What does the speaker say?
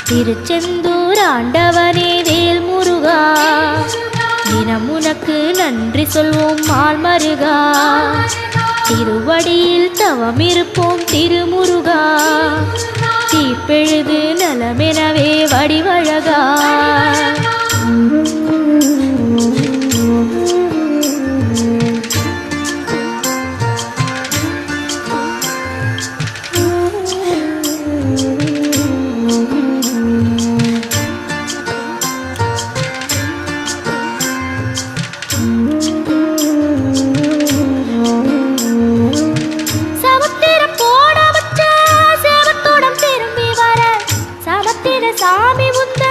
திருச்செந்தூர் ஆண்டவனே வேல் முருகா, தினம் உனக்கு நன்றி சொல்வோம் மால் மருகா. திருவடியில் தவம் இருப்போம் திருமுருகா, தீப்பெழுது நலமெனவே வடிவழகா. சாமி உந்த